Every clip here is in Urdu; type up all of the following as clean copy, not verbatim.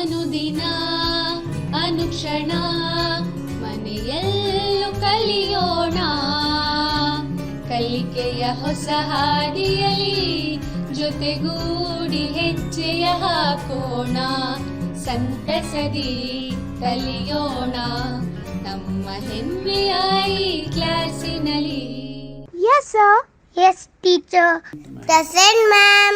ಅನುದಿನ ಅನುಕ್ಷಣ ಮನೆಯಲ್ಲೂ ಕಲಿಯೋಣ, ಕಲಿಕೆಯ ಹೊಸ ಹಾದಿಯಲಿ ಜೊತೆಗೂಡಿ ಹೆಜ್ಜೆಯ ಹಾಕೋಣ, ಸಂತಸದಿ ಕಲಿಯೋಣ ನಮ್ಮ ಹೆಮ್ಮೆಯ ಈ ಕ್ಲಾಸಿನಲ್ಲಿ. Yes, sir. Yes, teacher. Present, ma'am.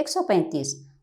135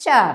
4।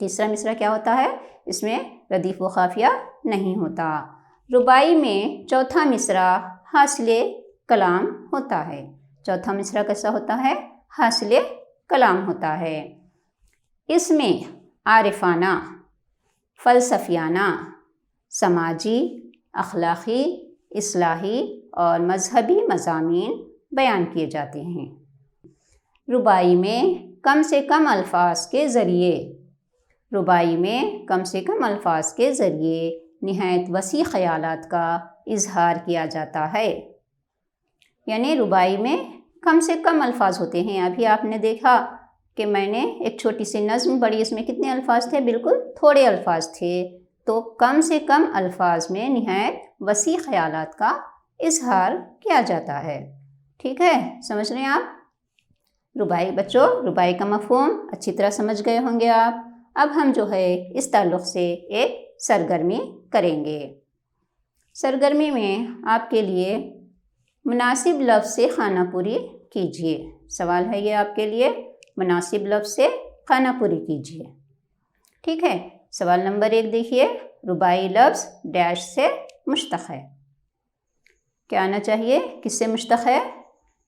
تیسرا مصرع کیا ہوتا ہے؟ اس میں ردیف و قافیہ نہیں ہوتا۔ رباعی میں چوتھا مصرع حاصل کلام ہوتا ہے۔ چوتھا مصرع کیسا ہوتا ہے؟ حاصل کلام ہوتا ہے۔ اس میں عارفانہ، فلسفیانہ، سماجی، اخلاقی، اصلاحی اور مذہبی مضامین بیان کیے جاتے ہیں۔ رباعی میں کم سے کم الفاظ کے ذریعے نہایت وسیع خیالات کا اظہار کیا جاتا ہے۔ یعنی رباعی میں کم سے کم الفاظ ہوتے ہیں۔ ابھی آپ نے دیکھا کہ میں نے ایک چھوٹی سی نظم پڑھی، اس میں کتنے الفاظ تھے؟ بالکل تھوڑے الفاظ تھے۔ تو کم سے کم الفاظ میں نہایت وسیع خیالات کا اظہار کیا جاتا ہے۔ ٹھیک ہے، سمجھ رہے ہیں آپ؟ رباعی بچوں، رباعی کا مفہوم اچھی طرح سمجھ گئے ہوں گے آپ۔ اب ہم جو ہے اس تعلق سے ایک سرگرمی کریں گے۔ سرگرمی میں آپ کے لیے مناسب لفظ سے خانہ پوری کیجیے۔ سوال ہے یہ آپ کے لیے، مناسب لفظ سے خانہ پوری کیجیے۔ ٹھیک ہے، سوال نمبر 1 دیکھیے، رباعی لفظ ڈیش سے مشتق ہے۔ کیا آنا چاہیے؟ کس سے مشتق ہے؟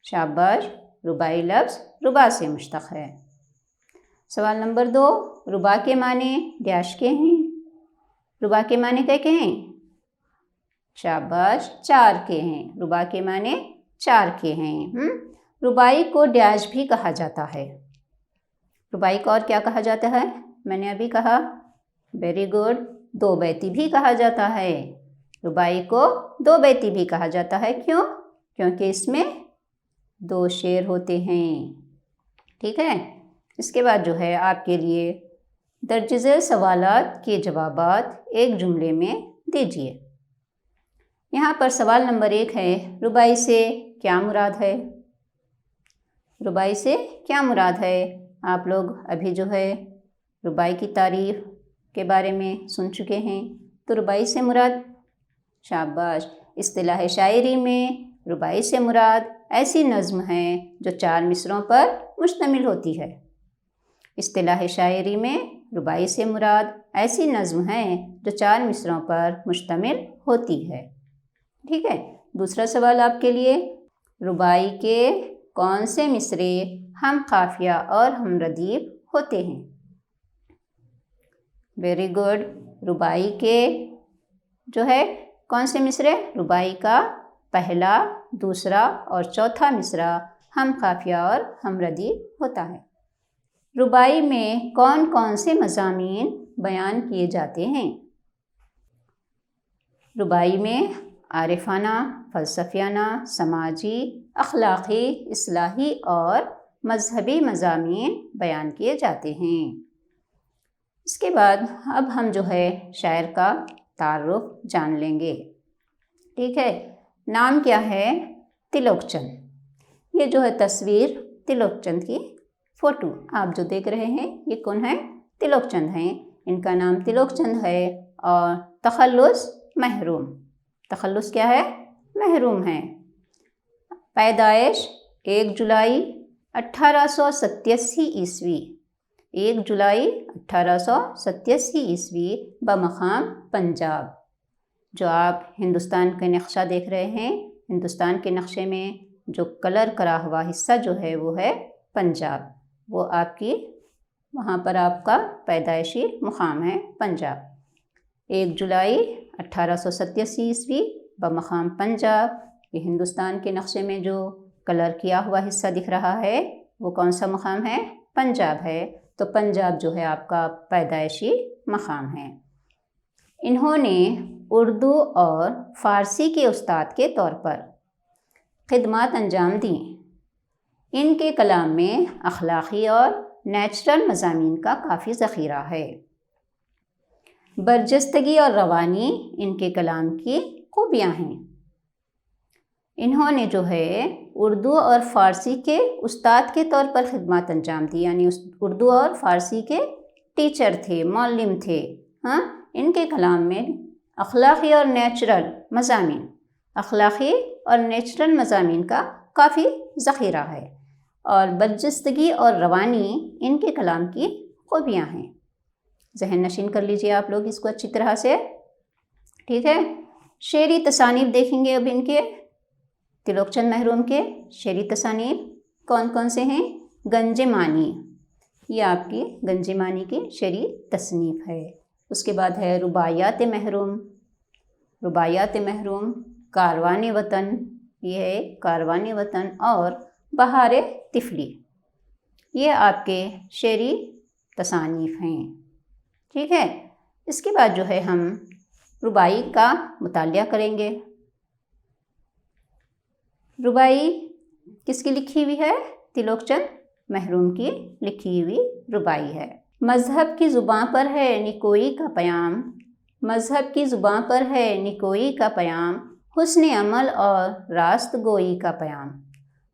شاباش، رباعی لفظ ربا سے مشتق ہے۔ سوال نمبر 2، ربا کے معنی ڈیش کے ہیں؟ ربا کے معنی کیا ہیں؟ شاباش، 4 کے ہیں۔ ربا کے معنی 4 کے ہیں۔ رباعی کو ڈیش بھی کہا جاتا ہے۔ رباعی کو اور کیا کہا جاتا ہے؟ میں نے ابھی کہا، ویری گڈ، 2 بیتی بھی کہا جاتا ہے۔ رباعی کو 2 بیتی بھی کہا جاتا ہے۔ کیوں؟ کیونکہ اس میں 2 شعر ہوتے ہیں۔ ٹھیک ہے، اس کے بعد جو ہے آپ کے لیے درج ذیل سوالات کے جوابات ایک جملے میں دیجیے۔ یہاں پر سوال نمبر 1 ہے، رباعی سے کیا مراد ہے؟ رباعی سے کیا مراد ہے؟ آپ لوگ ابھی جو ہے رباعی کی تعریف کے بارے میں سن چکے ہیں۔ تو رباعی سے مراد، شاباش، اصطلاح شاعری میں رباعی سے مراد ایسی نظم ہے جو 4 مصرعوں پر مشتمل ہوتی ہے۔ اصطلاح شاعری میں رباعی سے مراد ایسی نظم ہے جو 4 مصرعوں پر مشتمل ہوتی ہے۔ ٹھیک ہے، دوسرا سوال آپ کے لیے، رباعی کے کون سے مصرعے ہم قافیہ اور ہم ردیف ہوتے ہیں؟ ویری گڈ، رباعی کے جو ہے کون سے مصرعے؟ رباعی کا پہلا، دوسرا اور چوتھا مصرع ہم قافیہ اور ہم ردیف ہوتا ہے۔ رباعی میں کون کون سے مضامین بیان کیے جاتے ہیں؟ رباعی میں عارفانہ، فلسفیانہ، سماجی، اخلاقی، اصلاحی اور مذہبی مضامین بیان کیے جاتے ہیں۔ اس کے بعد اب ہم جو ہے شاعر کا تعارف جان لیں گے۔ ٹھیک ہے، نام کیا ہے؟ تلوک چند۔ یہ جو ہے تصویر تلوک چند کی فوٹو آپ جو دیکھ رہے ہیں، یہ کون ہیں؟ تلوک چند ہیں۔ ان کا نام تلوک چند ہے اور تخلص محروم۔ تخلص کیا ہے؟ محروم ہے۔ پیدائش 1 جولائی 1887 عیسوی، 1 جولائی 1887 عیسوی بمقام پنجاب۔ جو آپ ہندوستان کا نقشہ دیکھ رہے ہیں، ہندوستان کے نقشے میں جو کلر کرا ہوا حصہ جو ہے وہ ہے پنجاب۔ وہ آپ کی وہاں پر آپ کا پیدائشی مقام ہے پنجاب۔ 1 جولائی 1887 عیسوی بمقام پنجاب۔ یہ ہندوستان کے نقشے میں جو کلر کیا ہوا حصہ دکھ رہا ہے وہ کون سا مقام ہے؟ پنجاب ہے۔ تو پنجاب جو ہے آپ کا پیدائشی مقام ہے۔ انہوں نے اردو اور فارسی کے استاد کے طور پر خدمات انجام دیں۔ ان کے کلام میں اخلاقی اور نیچرل مضامین کا کافی ذخیرہ ہے۔ برجستگی اور روانی ان کے کلام کی خوبیاں ہیں۔ انہوں نے جو ہے اردو اور فارسی کے استاد کے طور پر خدمات انجام دی، یعنی اردو اور فارسی کے ٹیچر تھے، معلم تھے۔ ان کے کلام میں اخلاقی اور نیچرل مضامین کا کافی ذخیرہ ہے، اور برجستگی اور روانی ان کے کلام کی خوبیاں ہیں۔ ذہن نشین کر لیجیے آپ لوگ اس کو اچھی طرح سے، ٹھیک ہے۔ شعری تصانیف دیکھیں گے اب ان کے، تلوک چند محروم کے شعری تصانیف کون کون سے ہیں؟ گنج معنی، یہ آپ کی گنج معنی کی شعری تصنیف ہے۔ اس کے بعد ہے رباعیات محروم، رباعیات محروم، کاروان وطن، یہ ہے کاروان وطن، اور بہار طفلی، یہ آپ کے شعری تصانیف ہیں، ٹھیک ہے۔ اس کے بعد جو ہے ہم رباعی کا مطالعہ کریں گے۔ رباعی کس کی لکھی ہوئی ہے؟ تلوک چند محروم کی لکھی ہوئی رباعی ہے۔ مذہب کی زباں پر ہے نکوئی کا پیام، مذہب کی زباں پر ہے نکوئی کا پیام، حسن عمل اور راست گوئی کا پیام،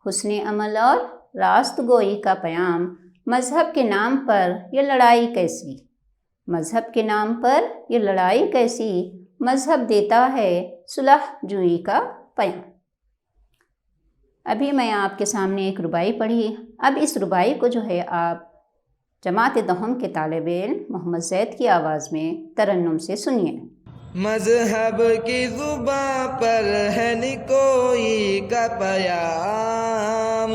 حسن عمل اور راست گوئی کا پیام، مذہب کے نام پر یہ لڑائی کیسی، مذہب کے نام پر یہ لڑائی کیسی، مذہب دیتا ہے صلح جوئی کا پیام۔ ابھی میں آپ کے سامنے ایک رباعی پڑھی، اب اس رباعی کو جو ہے آپ جماعت دہم کے طالب علم محمد زید کی آواز میں ترنم سے سنیے۔ مذہب کی زباں پر ہے نکوئی کا پیام،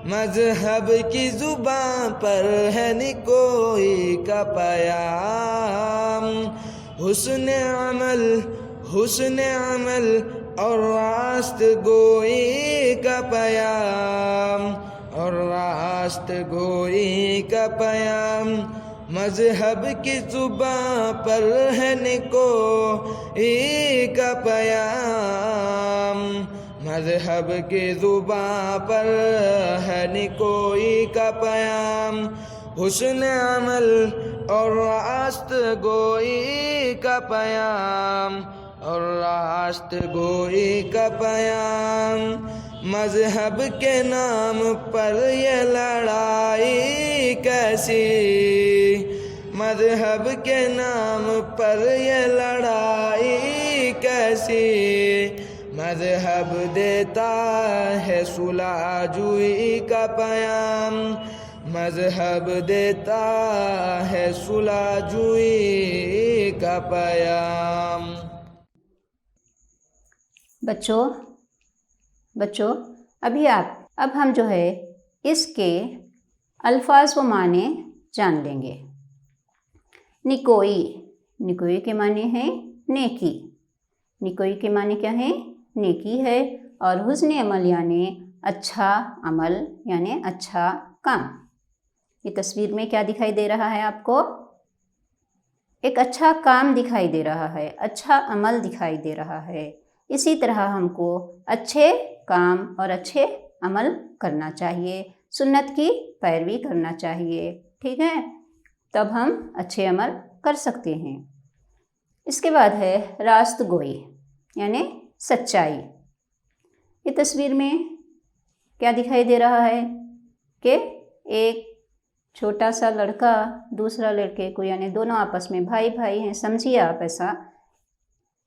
مذہب کی زباں پر ہے نکوئی کا پیام، حسن عمل اور راست گوئی کا پیام، اور راست گوئی کا پیام، مذہب کی زباں پر ہے نکوئی کا پیام، مذہب کی زباں پر ہے نکوئی کا پیام، حسن عمل اور راست گوئی کا پیام، اور راست گوئی کا پیام، مذہب کے نام پر یہ لڑائی کیسی، مذہب کے نام پر یہ لڑائی کیسی، مذہب دیتا ہے صلح جوئی کا پیام، مذہب دیتا ہے صلح جوئی کا پیام۔ بچوں اب ہم جو ہے اس کے الفاظ و معنی جان لیں گے۔ نکوئی کے معنی ہیں نیکی، نکوئی کے معنی کیا ہے؟ نیکی ہے، اور حسن عمل یعنی اچھا عمل یعنی اچھا کام۔ یہ تصویر میں کیا دکھائی دے رہا ہے آپ کو؟ ایک اچھا کام دکھائی دے رہا ہے، اچھا عمل دکھائی دے رہا ہے۔ اسی طرح ہم کو اچھے کام اور اچھے عمل کرنا چاہیے، سنت کی پیروی کرنا چاہیے، ٹھیک ہے، تب ہم اچھے عمل کر سکتے ہیں۔ اس کے بعد ہے راست گوئی یعنی سچائی۔ یہ تصویر میں کیا دکھائی دے رہا ہے کہ ایک چھوٹا سا لڑکا دوسرا لڑکے کو، یعنی دونوں آپس میں بھائی ہیں، سمجھیے آپ، ایسا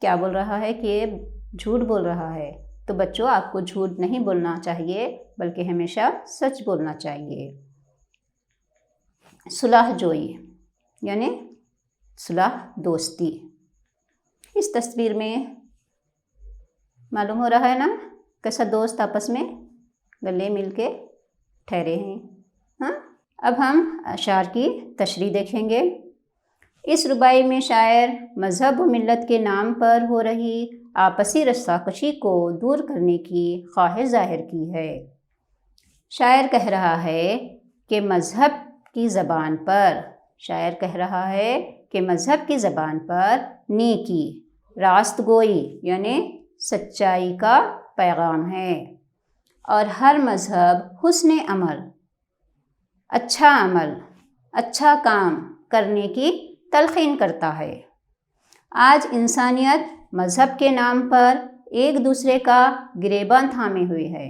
کیا بول رہا ہے کہ یہ جھوٹ بول رہا ہے۔ تو بچوں آپ کو جھوٹ نہیں بولنا چاہیے بلکہ ہمیشہ سچ بولنا چاہیے۔ صلح جوئی یعنی صلح دوستی۔ اس تصویر میں معلوم ہو رہا ہے نا کیسا دوست آپس میں گلے مل کے ٹھہرے ہیں۔ ہاں، اب ہم اشعار کی تشریح دیکھیں گے۔ اس رباعی میں شاعر مذہب و ملت کے نام پر ہو رہی آپسی رساکشی کو دور کرنے کی خواہش ظاہر کی ہے۔ شاعر کہہ رہا ہے کہ مذہب کی زبان پر، شاعر کہہ رہا ہے کہ مذہب کی زبان پر نیکی، راست گوئی یعنی سچائی کا پیغام ہے، اور ہر مذہب حسن عمل، اچھا کام کرنے کی تلقین کرتا ہے۔ آج انسانیت مذہب کے نام پر ایک دوسرے کا گریباں تھامے ہوئے ہے،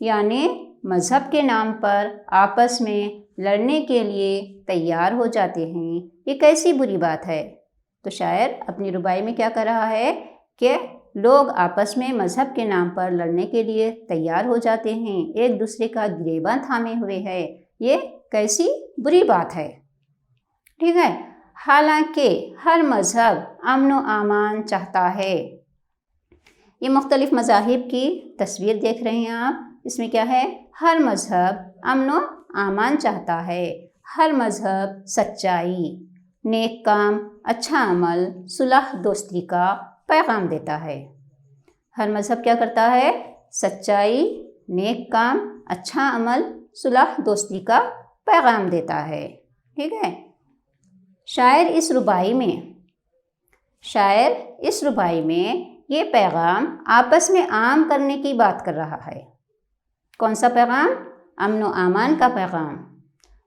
یعنی مذہب کے نام پر آپس میں لڑنے کے لیے تیار ہو جاتے ہیں۔ یہ کیسی بری بات ہے؟ تو شاعر اپنی رباعی میں کیا کر رہا ہے کہ لوگ آپس میں مذہب کے نام پر لڑنے کے لیے تیار ہو جاتے ہیں، ایک دوسرے کا گریباں تھامے ہوئے ہے، یہ کیسی بری بات ہے، ٹھیک ہے۔ حالانکہ ہر مذہب امن و امان چاہتا ہے. یہ مختلف مذاہب کی تصویر دیکھ رہے ہیں آپ. اس میں کیا ہے؟ ہر مذہب امن و امان چاہتا ہے. ہر مذہب سچائی، نیک کام، اچھا عمل، صلح دوستی کا پیغام دیتا ہے. ہر مذہب کیا کرتا ہے؟ سچائی، نیک کام، اچھا عمل، صلح دوستی کا پیغام دیتا ہے. ٹھیک ہے. شاعر اس ربائی میں یہ پیغام آپس میں عام کرنے کی بات کر رہا ہے. کون سا پیغام؟ امن و امان کا پیغام،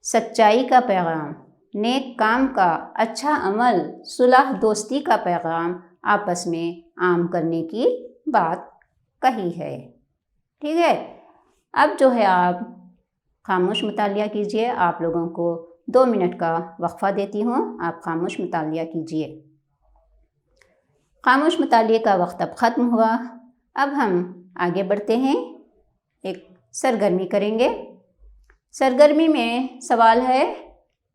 سچائی کا پیغام، نیک کام کا، اچھا عمل، صلح دوستی کا پیغام آپس میں عام کرنے کی بات کہی ہے. ٹھیک ہے. اب جو ہے آپ خاموش مطالعہ کیجئے. آپ لوگوں کو 2 منٹ کا وقفہ دیتی ہوں. آپ خاموش مطالعہ کیجئے. خاموش مطالعے کا وقت اب ختم ہوا. اب ہم آگے بڑھتے ہیں، ایک سرگرمی کریں گے. سرگرمی میں سوال ہے،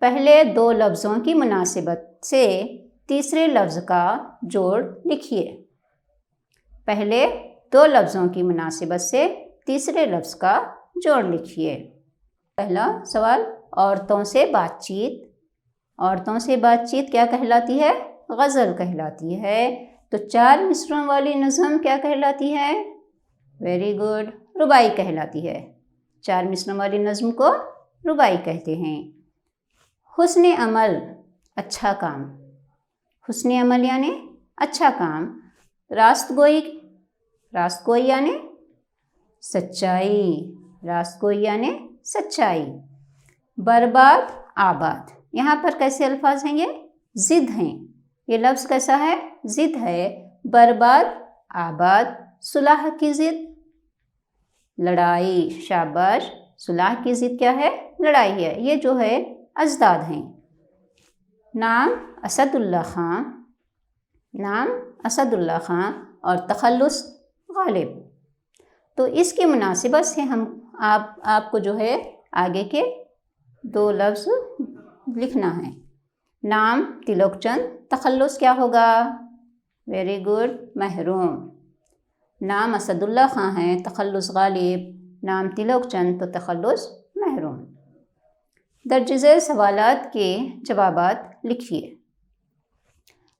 پہلے 2 لفظوں کی مناسبت سے تیسرے لفظ کا جوڑ لکھیے. پہلے 2 لفظوں کی مناسبت سے تیسرے لفظ کا جوڑ لکھیے. پہلا سوال، عورتوں سے بات چیت. عورتوں سے بات چیت کیا کہلاتی ہے؟ غزل کہلاتی ہے. تو 4 مصرعوں والی نظم کیا کہلاتی ہے؟ ویری گڈ، ربائی کہلاتی ہے. 4 مصرعوں والی نظم کو ربائی کہتے ہیں. حسن عمل، اچھا کام. حسن عمل یعنی اچھا کام. راست گوئی یعنی سچائی. راست گوئی یعنی سچائی. برباد، آباد. یہاں پر کیسے الفاظ ہیں؟ یہ ضد ہیں. یہ لفظ کیسا ہے؟ ضد ہے. برباد، آباد. صلح کی ضد لڑائی. شاباش. صلح کی ضد کیا ہے؟ لڑائی ہے. یہ جو ہے اضداد ہیں. نام اسد اللہ خان اور تخلص غالب. تو اس کی مناسبت سے ہم آپ کو جو ہے آگے کے 2 لفظ لکھنا ہے. نام تلوک چند، تخلص کیا ہوگا؟ ویری گڈ، محروم. نام اسد اللہ خان ہے، تخلص غالب. نام تلوک چند تو تخلص محروم. درج ذیل سوالات کے جوابات لکھیے.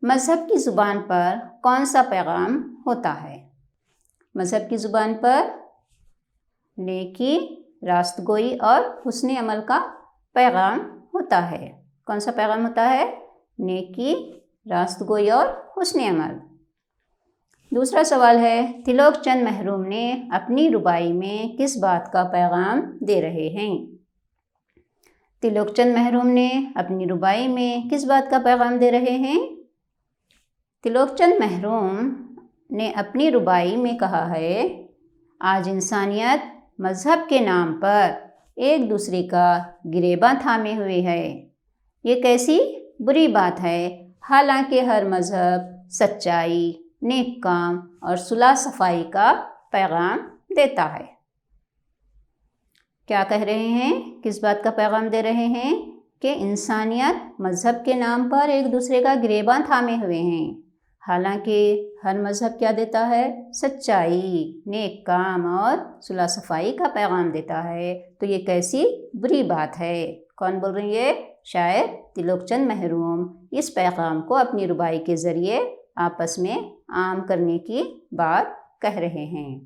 مذہب کی زبان پر کون سا پیغام ہوتا ہے؟ مذہب کی زبان پر نیکی، راست گوئی اور حسن عمل کا پیغام ہوتا ہے. کون سا پیغام ہوتا ہے؟ نیکی، راست گوئی اور حسن عمل. دوسرا سوال ہے، تلوک چند محروم نے اپنی ربائی میں کس بات کا پیغام دے رہے ہیں؟ تلوک چند محروم نے اپنی ربائی میں کس بات کا پیغام دے رہے ہیں؟ تلوک چند محروم نے اپنی ربائی میں کہا ہے، آج انسانیت مذہب کے نام پر ایک دوسرے کا گریباں تھامے ہوئے ہے. یہ کیسی بری بات ہے. حالانکہ ہر مذہب سچائی، نیک کام اور صلح صفائی کا پیغام دیتا ہے. کیا کہہ رہے ہیں؟ کس بات کا پیغام دے رہے ہیں؟ کہ انسانیت مذہب کے نام پر ایک دوسرے کا گریباں تھامے ہوئے ہیں. حالانکہ ہر مذہب کیا دیتا ہے؟ سچائی، نیک کام اور صلح صفائی کا پیغام دیتا ہے. تو یہ کیسی بری بات ہے. کون بول رہی ہے؟ شاعر تلوک چند محروم اس پیغام کو اپنی ربائی کے ذریعے آپس میں عام کرنے کی بات کہہ رہے ہیں.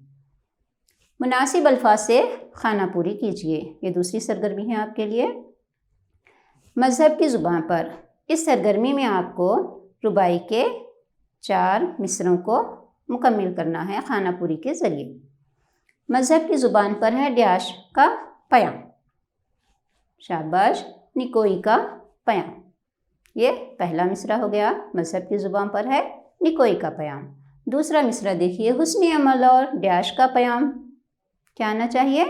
مناسب الفاظ سے خانہ پوری کیجیے. یہ دوسری سرگرمی ہے آپ کے لیے. مذہب کی زبان پر. اس سرگرمی میں آپ کو ربائی کے 4 مصرعوں کو مکمل کرنا ہے خانہ پوری کے ذریعے. مذہب کی زبان پر ہے ڈیش کا پیام. شاباش. نکوئی کا پیام. یہ پہلا مصرع ہو گیا. مذہب کی زبان پر ہے نکوئی کا پیام. دوسرا مصرع دیکھیے، حسن عمل اور ڈیش کا پیام. کیا آنا چاہیے؟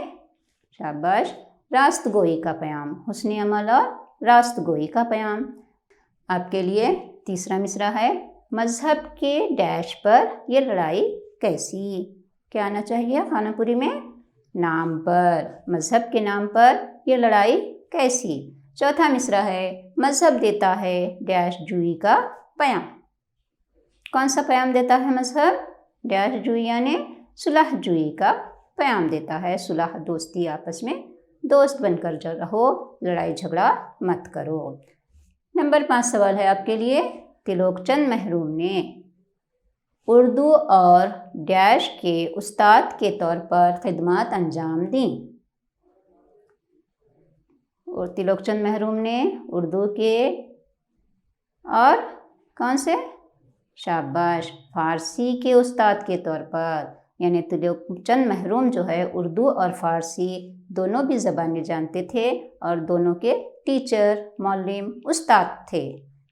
شاباش. راست گوئی کا پیام. حسن عمل اور راست گوئی کا پیام. آپ کے لیے تیسرا مصرع ہے، مذہب کے ڈیش پر یہ لڑائی کیسی. کیا آنا چاہیے خانہ پوری میں؟ نام پر. مذہب کے نام پر یہ لڑائی کیسی. چوتھا مصرع ہے، مذہب دیتا ہے ڈیش جوئی کا پیام۔ کون سا پیام دیتا ہے مذہب؟ ڈیش جوئی یعنی صلح جوئی کا پیام دیتا ہے، صلح دوستی، آپس میں دوست بن کر رہو، لڑائی جھگڑا مت کرو۔ نمبر 5 سوال ہے آپ کے لیے، تلوک چند محروم نے اردو اور ڈیش کے استاد کے طور پر خدمات انجام دیں۔ اور تلوک چند محروم نے اردو کے اور کون سے؟ شاباش، فارسی کے استاد کے طور پر، یعنی تلوک چند محروم جو ہے اردو اور فارسی دونوں بھی زبانیں جانتے تھے اور دونوں کے ٹیچر، معلم، استاد تھے،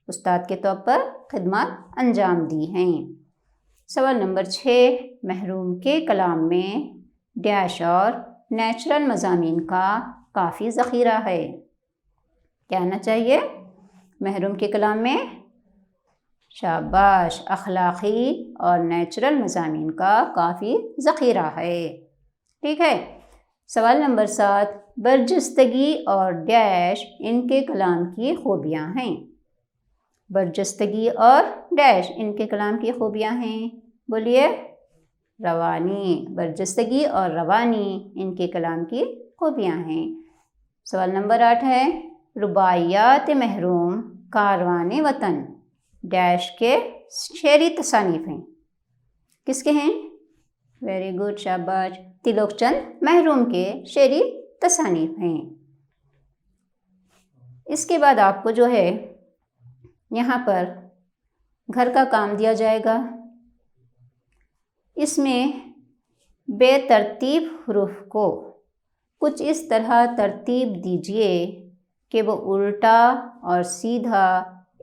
استاد کے طور پر خدمات انجام دی ہیں۔ سوال نمبر 6، محروم کے کلام میں ڈیش اور نیچرل مضامین کا کافی ذخیرہ ہے۔ کیا آنا چاہیے؟ محروم کے کلام میں شاباش، اخلاقی اور نیچرل مضامین کا کافی ذخیرہ ہے۔ ٹھیک ہے۔ سوال نمبر 7، برجستگی اور ڈیش ان کے کلام کی خوبیاں ہیں۔ برجستگی اور ڈیش ان کے کلام کی خوبیاں ہیں، بولیے۔ روانی، برجستگی اور روانی ان کے کلام کی خوبیاں ہیں۔ سوال نمبر 8 ہے، رباعیات محروم کاروان وطن ڈیش کے شعری تصانیف ہیں۔ کس کے ہیں؟ ویری گڈ، شاباش، تلوک چند محروم کے شعری تصانیف ہیں۔ اس کے بعد آپ کو جو ہے یہاں پر گھر کا کام دیا جائے گا۔ اس میں بے ترتیب حروف کو کچھ اس طرح ترتیب دیجیے کہ وہ الٹا اور سیدھا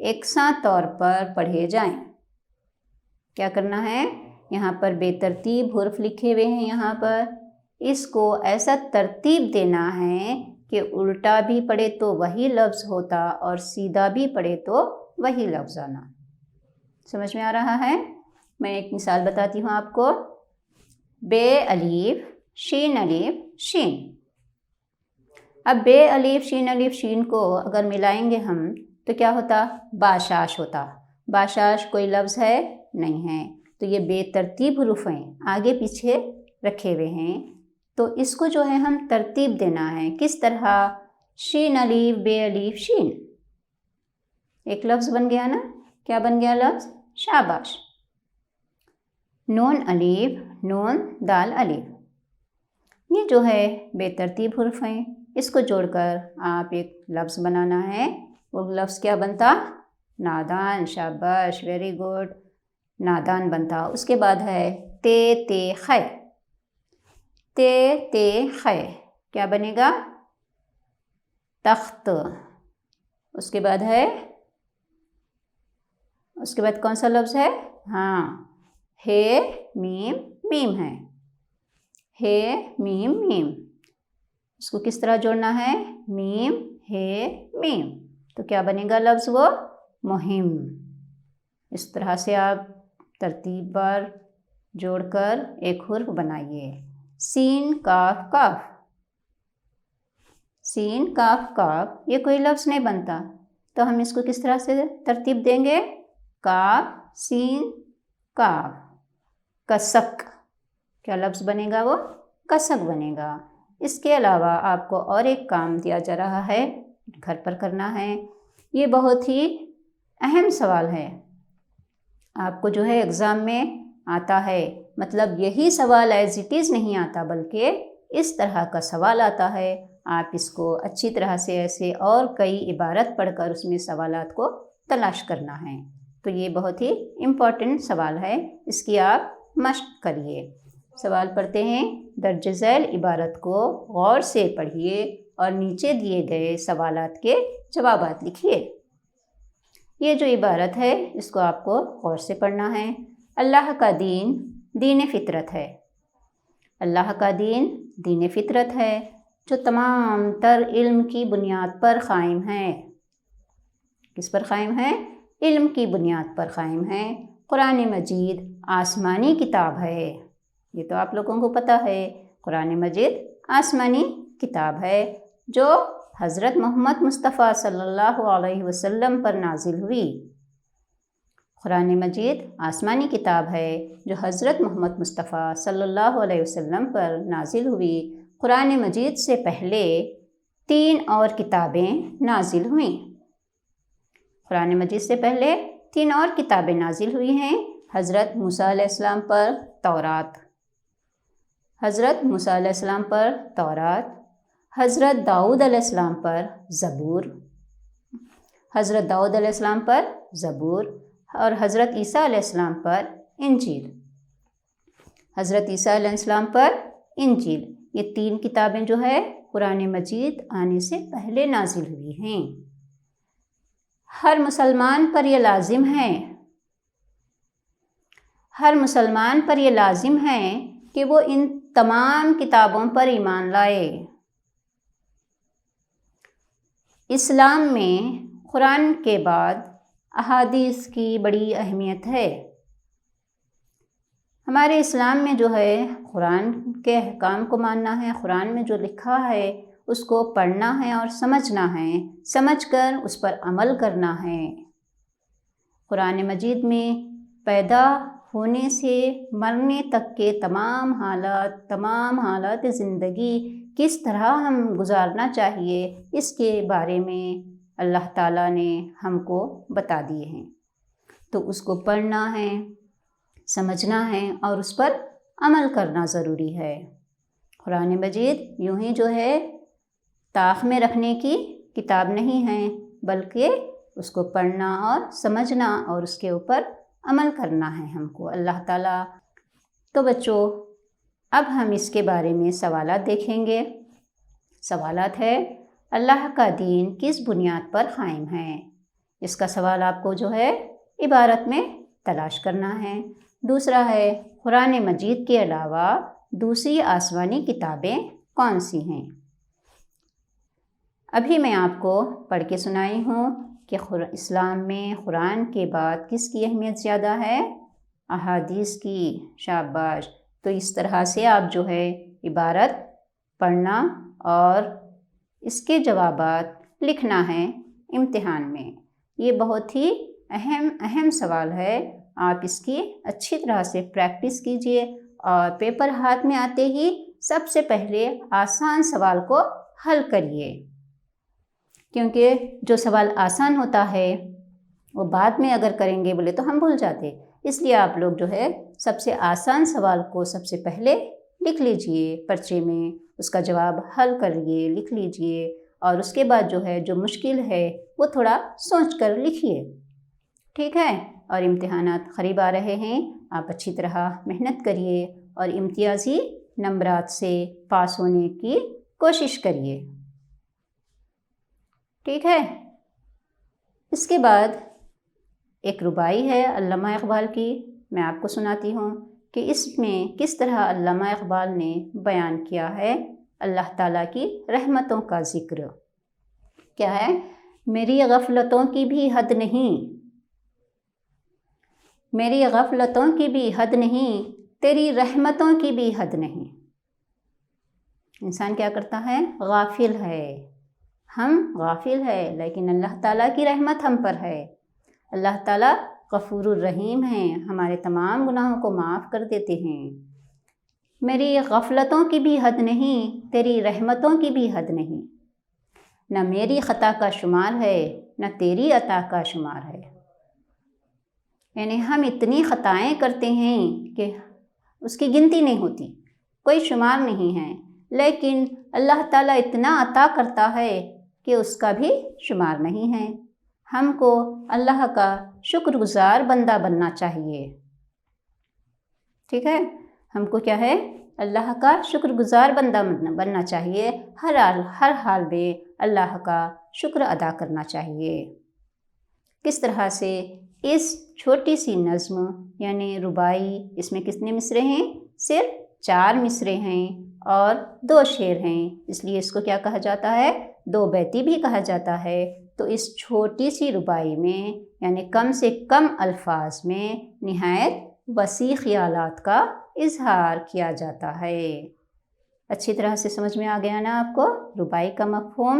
یکساں طور پر پڑھے جائیں۔ کیا کرنا ہے؟ یہاں پر بے ترتیب حروف لکھے ہوئے ہیں، یہاں پر اس کو ایسا ترتیب دینا ہے کہ الٹا بھی پڑھے تو وہی لفظ ہوتا اور سیدھا بھی پڑھے تو وہی لفظ آنا۔ سمجھ میں آ رہا ہے؟ میں ایک مثال بتاتی ہوں آپ کو۔ بے الف شین الف شین۔ اب بے الف شین کو اگر ملائیں گے ہم تو کیا ہوتا؟ باشاش ہوتا۔ باشاش کوئی لفظ ہے؟ نہیں ہے۔ تو یہ بے ترتیب حروف ہیں، آگے پیچھے رکھے ہوئے ہیں، تو اس کو جو ہے ہم ترتیب دینا ہے۔ کس طرح؟ شین الف بے الف شین، ایک لفظ بن گیا نا؟ کیا بن گیا لفظ؟ شاباش۔ نون الف نون دال الف، یہ جو ہے بے ترتیب حروف ہیں، اس کو جوڑ کر آپ ایک لفظ بنانا ہے۔ وہ لفظ کیا بنتا؟ نادان، شاباش، ویری گڈ، نادان بنتا۔ اس کے بعد ہے تے تے خے، تے تے خے، کیا بنے گا؟ تخت۔ اس کے بعد ہے، اس کے بعد کون سا لفظ ہے؟ ہاں، ہے میم میم ہے، ہے میم میم۔ اس کو کس طرح جوڑنا ہے؟ میم ہے میم، تو کیا بنے گا لفظ؟ وہ مہم۔ اس طرح سے آپ ترتیب بار جوڑ کر ایک حرف بنائیے۔ سین کاف کاف، سین کاف کاف، یہ کوئی لفظ نہیں بنتا، تو ہم اس کو کس طرح سے ترتیب دیں گے؟ کاف سین کاف، کسک، کیا لفظ بنے گا؟ وہ کسک بنے گا۔ اس کے علاوہ آپ کو اور ایک کام دیا جا رہا ہے، گھر پر کرنا ہے۔ یہ بہت ہی اہم سوال ہے، آپ کو جو ہے ایگزام میں آتا ہے، مطلب یہی سوال ایز اٹ از نہیں آتا بلکہ اس طرح کا سوال آتا ہے۔ آپ اس کو اچھی طرح سے ایسے اور کئی عبارت پڑھ کر اس میں سوالات کو تلاش کرنا ہے۔ تو یہ بہت ہی امپورٹنٹ سوال ہے، اس کی آپ مشق کریے۔ سوال پڑھتے ہیں، درج ذیل عبارت کو غور سے پڑھیے اور نیچے دیے گئے سوالات کے جوابات لکھیے۔ یہ جو عبارت ہے اس کو آپ کو غور سے پڑھنا ہے۔ اللہ کا دین دین فطرت ہے، اللہ کا دین دین فطرت ہے جو تمام تر علم کی بنیاد پر قائم ہے۔ کس پر قائم ہے؟ علم کی بنیاد پر قائم ہے۔ قرآن مجید آسمانی کتاب ہے، یہ تو آپ لوگوں کو پتہ ہے، قرآن مجید آسمانی کتاب ہے جو حضرت محمد مصطفیٰ صلی اللہ علیہ وسلم پر نازل ہوئی۔ قرآن مجید آسمانی کتاب ہے جو حضرت محمد مصطفیٰ صلی اللہ علیہ وسلم پر نازل ہوئی۔ قرآن مجید سے پہلے 3 اور کتابیں نازل ہوئیں۔ قرآن مجید سے پہلے 3 اور کتابیں نازل ہوئی ہیں۔ حضرت موسیٰ علیہ السلام پر تورات، حضرت موسیٰ علیہ السلام پر تورات، حضرت داؤد علیہ السلام پر زبور، حضرت داؤد علیہ السلام پر زبور، اور حضرت عیسیٰ علیہ السلام پر انجیل، حضرت عیسیٰ علیہ السلام پر انجیل۔ یہ 3 کتابیں جو ہے قرآن مجید آنے سے پہلے نازل ہوئی ہیں۔ ہر مسلمان پر یہ لازم ہے، ہر مسلمان پر یہ لازم ہے کہ وہ ان تمام کتابوں پر ایمان لائے۔ اسلام میں قرآن کے بعد احادیث کی بڑی اہمیت ہے۔ ہمارے اسلام میں جو ہے قرآن کے احکام کو ماننا ہے، قرآن میں جو لکھا ہے اس کو پڑھنا ہے اور سمجھنا ہے، سمجھ کر اس پر عمل کرنا ہے۔ قرآن مجید میں پیدا ہونے سے مرنے تک کے تمام حالات زندگی کس طرح ہم گزارنا چاہیے، اس کے بارے میں اللہ تعالیٰ نے ہم کو بتا دیے ہیں۔ تو اس کو پڑھنا ہے، سمجھنا ہے اور اس پر عمل کرنا ضروری ہے۔ قرآن مجید یوں ہی جو ہے طاق میں رکھنے کی کتاب نہیں ہے، بلکہ اس کو پڑھنا اور سمجھنا اور اس کے اوپر عمل کرنا ہے ہم کو اللہ تعالیٰ۔ تو بچوں اب ہم اس کے بارے میں سوالات دیکھیں گے۔ سوالات ہے اللہ کا دین کس بنیاد پر قائم ہے؟ اس کا سوال آپ کو جو ہے عبارت میں تلاش کرنا ہے۔ دوسرا ہے قرآن مجید کے علاوہ دوسری آسمانی کتابیں کون سی ہیں؟ ابھی میں آپ کو پڑھ کے سنائی ہوں کہ اسلام میں قرآن کے بعد کس کی اہمیت زیادہ ہے؟ احادیث کی۔ شاباش۔ تو اس طرح سے آپ جو ہے عبارت پڑھنا اور اس کے جوابات لکھنا ہے امتحان میں۔ یہ بہت ہی اہم سوال ہے، آپ اس کی اچھی طرح سے پریکٹس کیجئے اور پیپر ہاتھ میں آتے ہی سب سے پہلے آسان سوال کو حل کریے، کیونکہ جو سوال آسان ہوتا ہے وہ بعد میں اگر کریں گے بولے تو ہم بھول جاتے، اس لیے آپ لوگ جو ہے سب سے آسان سوال کو سب سے پہلے لکھ لیجئے پرچے میں، اس کا جواب حل کریے، لکھ لیجئے، اور اس کے بعد جو ہے جو مشکل ہے وہ تھوڑا سوچ کر لکھیے، ٹھیک ہے؟ اور امتحانات قریب آ رہے ہیں، آپ اچھی طرح محنت کریے اور امتیازی نمبرات سے پاس ہونے کی کوشش کریے، ٹھیک ہے؟ اس کے بعد ایک ربائی ہے علامہ اقبال کی، میں آپ کو سناتی ہوں کہ اس میں کس طرح علامہ اقبال نے بیان کیا ہے اللہ تعالیٰ کی رحمتوں کا ذکر۔ کیا ہے؟ میری غفلتوں کی بھی حد نہیں، میری غفلتوں کی بھی حد نہیں، تیری رحمتوں کی بھی حد نہیں۔ انسان کیا کرتا ہے؟ غافل ہے، ہم غافل ہے، لیکن اللہ تعالیٰ کی رحمت ہم پر ہے۔ اللہ تعالیٰ غفور الرحیم ہیں، ہمارے تمام گناہوں کو معاف کر دیتے ہیں۔ میری غفلتوں کی بھی حد نہیں، تیری رحمتوں کی بھی حد نہیں، نہ میری خطا کا شمار ہے نہ تیری عطا کا شمار ہے۔ یعنی ہم اتنی خطائیں کرتے ہیں کہ اس کی گنتی نہیں ہوتی، کوئی شمار نہیں ہے، لیکن اللہ تعالیٰ اتنا عطا کرتا ہے کہ اس کا بھی شمار نہیں ہے۔ ہم کو اللہ کا شکر گزار بندہ بننا چاہیے، ٹھیک ہے؟ ہم کو کیا ہے؟ اللہ کا شکر گزار بندہ بننا چاہیے، ہر حال میں اللہ کا شکر ادا کرنا چاہیے۔ کس طرح سے اس چھوٹی سی نظم یعنی ربائی، اس میں کتنے مصرے ہیں؟ صرف 4 مصرے ہیں اور 2 شعر ہیں، اس لیے اس کو کیا کہا جاتا ہے؟ 2 بیتی بھی کہا جاتا ہے۔ تو اس چھوٹی سی ربائی میں یعنی کم سے کم الفاظ میں نہایت وسیع خیالات کا اظہار کیا جاتا ہے۔ اچھی طرح سے سمجھ میں آ گیا نا آپ کو ربائی کا مفہوم؟